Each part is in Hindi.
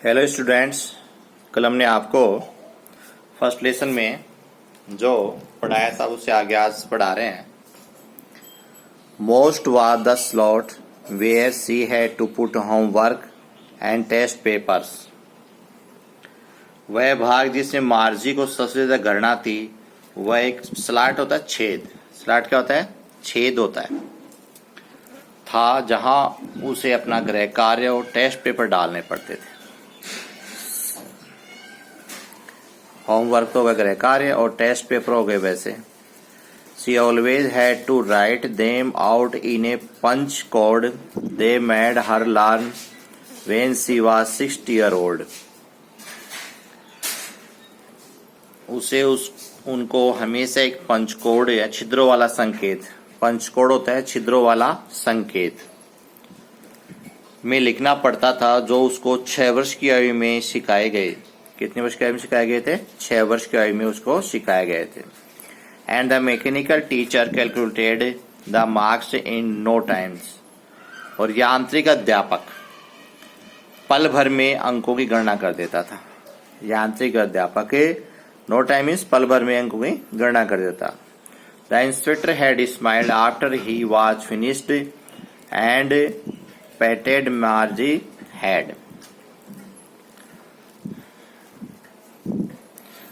हेलो स्टूडेंट्स, कल हमने आपको फर्स्ट लेसन में जो पढ़ाया था उससे आगे आज पढ़ा रहे हैं। Most was the slot where she had to put homework and test papers. वह भाग जिसमें मार्जी को सबसे ज्यादा गणना थी वह एक स्लॉट होता है, छेद। स्लॉट क्या होता है? छेद होता है। था जहां उसे अपना गृह कार्य और टेस्ट पेपर डालने पड़ते थे। होमवर्क तो गृह कार्य और टेस्ट पेपर हो गए। वैसे she always had to write them out in a punch code they made her learn when she was 6 years old। उनको हमेशा एक पंच कोड या छिद्रों वाला संकेत, पंच कोड होता है छिद्रों वाला संकेत, में लिखना पड़ता था, जो उसको 6 वर्ष की आयु में सिखाए गए। कितने वर्ष की आयु में सिखाए गए थे? 6 वर्ष की आयु में उसको सिखाए गए थे। And the mechanical teacher calculated the marks in no times. और यांत्रिक अध्यापक पल भर में अंकों की गणना कर देता था। यांत्रिक अध्यापक नो टाइम मीन्स पल भर में अंकों की गणना कर देता। The inspector had smiled after he was finished and पैटेड मार्जी head.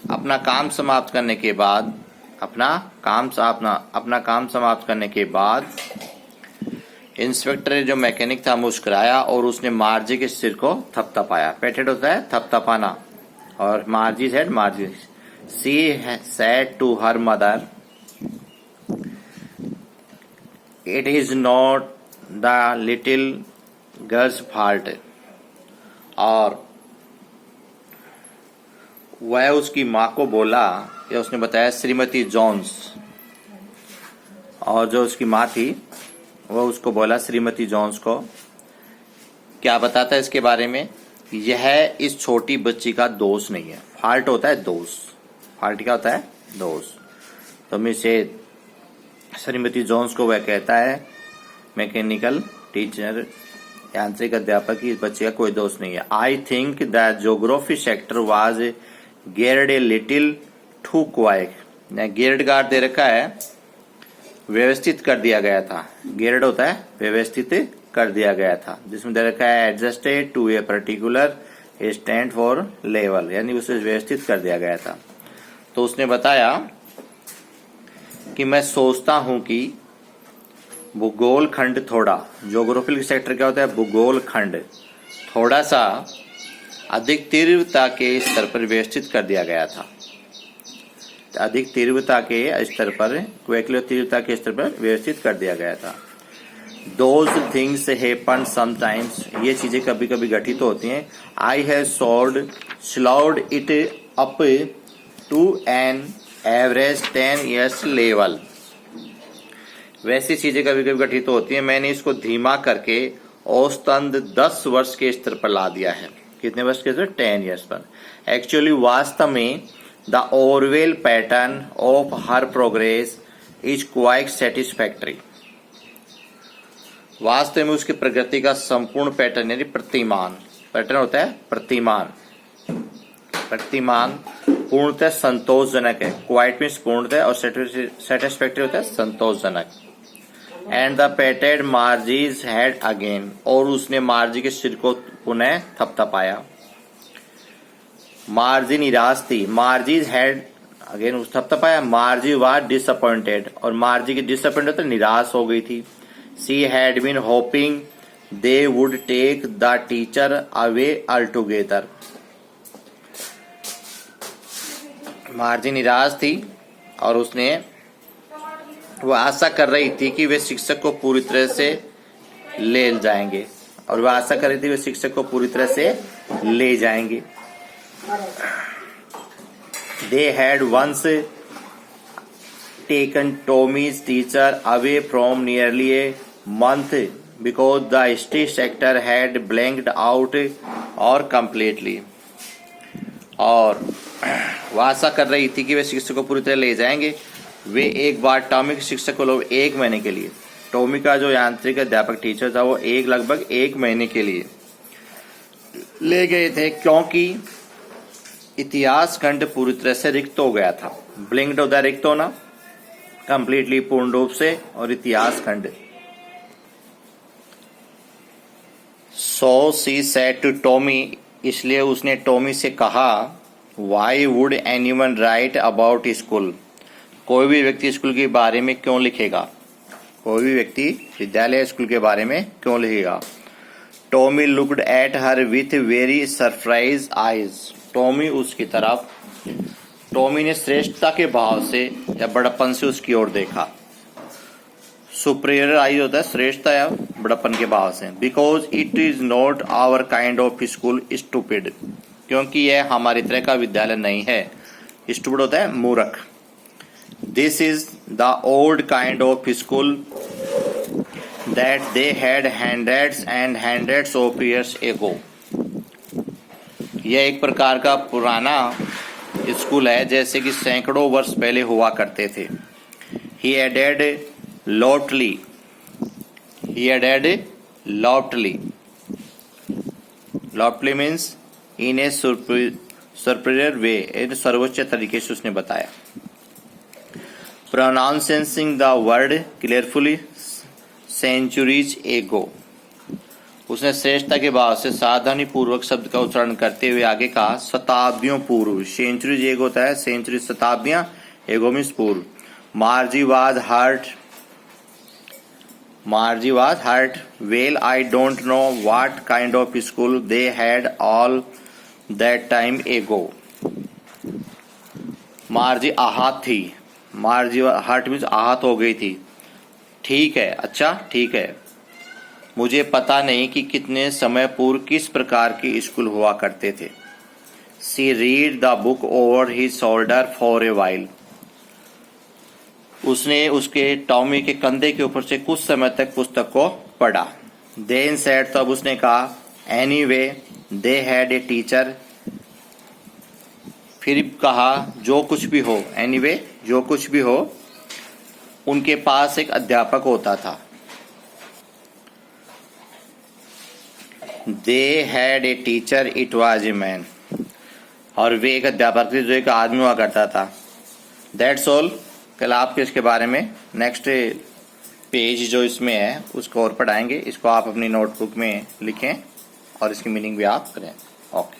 अपना काम समाप्त करने के बाद इंस्पेक्टर ने जो मैकेनिक था मुस्कुराया और उसने मार्जी के सिर को थपथपाया। पेटेड होता है थपथपाना और Margie said Margie. She said to her mother, it is not the little girl's fault. और वह उसकी माँ को बोला या उसने बताया श्रीमती जॉन्स, और जो उसकी माँ थी वह उसको बोला श्रीमती जॉन्स को। क्या बताता है इसके बारे में? यह इस छोटी बच्ची का दोष नहीं है। फॉल्ट होता है दोष। फॉल्ट क्या होता है? दोष। तो मैं से श्रीमती जॉन्स को वह कहता है मैकेनिकल टीचर यांत्रिक अध्यापक की, इस बच्चे का कोई दोष नहीं है। I think the geography sector was geared a little too quick. Geared guard दे रखा है, व्यवस्थित कर दिया गया था। गेयर्ड होता है व्यवस्थित कर दिया गया था, जिसमें दे रखा है adjusted to a particular stand for level, यानी उसे व्यवस्थित कर दिया गया था। तो उसने बताया कि मैं सोचता हूं कि भूगोल खंड थोड़ा, ज्योग्राफिकल सेक्टर क्या होता है? भूगोल खंड थोड़ा सा अधिक तीव्रता के स्तर पर व्यवस्थित कर दिया गया था। अधिक तीव्रता के स्तर पर, तीव्रता के स्तर पर व्यवस्थित कर दिया गया था। Those things happen sometimes, ये चीजें कभी कभी घटित होती हैं। I have slowed it up to an average 10 years level। वैसी चीजें कभी कभी घटित होती हैं, मैंने इसको धीमा करके औसतन 10 वर्ष के स्तर पर ला दिया है। कितने वर्ष के स्तर? 10 years पर। एक्चुअली वास्तव में the Oravel pattern of her progress is quite satisfactory. वास्तव में उसकी प्रगति का संपूर्ण पैटर्न यानी प्रतिमान, पैटर्न होता है प्रतिमान, प्रतिमान पूर्णतः संतोषजनक है। क्वाइट मीन्स पूर्णतः और सेटिस्फैक्टरी होता है संतोषजनक। एंड द पेटेड मार्जीज हेड अगेन, और उसने मार्जी के सिर को पुनः थपथपाया। मार्जी निराश थी। मार्जीज हेड अगेन उस थपथपाया। मार्जी वाज डिसअपॉइंटेड, और मार्जी की डिसअपॉइंटेड तो निराश हो गई थी। She had been hoping they would take the teacher away altogether. Margie निराश थी और वो आशा कर रही थी कि वे शिक्षक को पूरी तरह से ले जाएंगे, और वह आशा कर रही थी वे शिक्षक को पूरी तरह से ले जाएंगे। They had once taken Tommy's teacher away from nearly a month because the state sector had blanked out or completely। और वह आशा कर रही थी कि वे शिक्षक को पूरी तरह ले जाएंगे। वे एक बार टॉमी के शिक्षक को लोग 1 महीने के लिए, टॉमी का जो यांत्रिक अध्यापक टीचर था वो लगभग 1 महीने के लिए ले गए थे क्योंकि इतिहास खंड पूरी तरह से रिक्त हो गया था। ब्लिंक्ड होता है रिक्त होना, कंप्लीटली पूर्ण रूप से, और इतिहास खंड। सो सी सेड टू टॉमी, इसलिए उसने टॉमी से कहा, why would anyone right about school, कोई भी व्यक्ति स्कूल के बारे में क्यों लिखेगा, कोई भी व्यक्ति विद्यालय स्कूल के बारे में क्यों लिखेगा। Tommy looked at her with very surprise eyes, Tommy उसकी तरफ, टॉमी ने श्रेष्ठता के भाव से या बड़प्पन से उसकी ओर देखा। सुपीरियर आईज होता है श्रेष्ठता या बड़प्पन के भाव से। Because it is not our kind of school stupid, क्योंकि यह हमारी तरह का विद्यालय नहीं है। स्टूपिड होता है मूर्ख। This is the old kind of school that they had hundreds and hundreds of years ago, यह एक प्रकार का पुराना स्कूल है जैसे कि सैकड़ों वर्ष पहले हुआ करते थे। He added loudly, he added loudly, loudly means in a superior way, एक सर्वोच्च तरीके से उसने बताया। Pronouncing the word carefully centuries ago, उसने श्रेष्ठता के भाव से सावधानी पूर्वक शब्द का उच्चारण करते हुए आगे कहा, शताब्दियों पूर्व। सेंचुरीज एक होता है, सेंचुरी शताब्दियां, एगो मीन्स पूर्व। Margie was hurt, well I don't know what kind of school they had all that time ago. Margie आहत थी, मार्जी हर्ट मीन्स आहत हो गई थी। ठीक है, अच्छा ठीक है, मुझे पता नहीं कि कितने समय पूर्व किस प्रकार के स्कूल हुआ करते थे। She read the book over his shoulder for a while, उसने उसके टॉमी के कंधे के ऊपर से कुछ समय तक पुस्तक को पढ़ा। देन सेड, तब उसने कहा, anyway they had a teacher, फिर कहा जो कुछ भी हो, एनीवे जो कुछ भी हो, उनके पास एक अध्यापक होता था। They had a teacher, it was a man, और वे एक अध्यापक थे जो एक आदमी हुआ करता था। That's all. कल आपके इसके बारे में नेक्स्ट पेज जो इसमें है उसको और पढ़ाएंगे। इसको आप अपनी नोटबुक में लिखें और इसकी मीनिंग भी आप करें। ओके।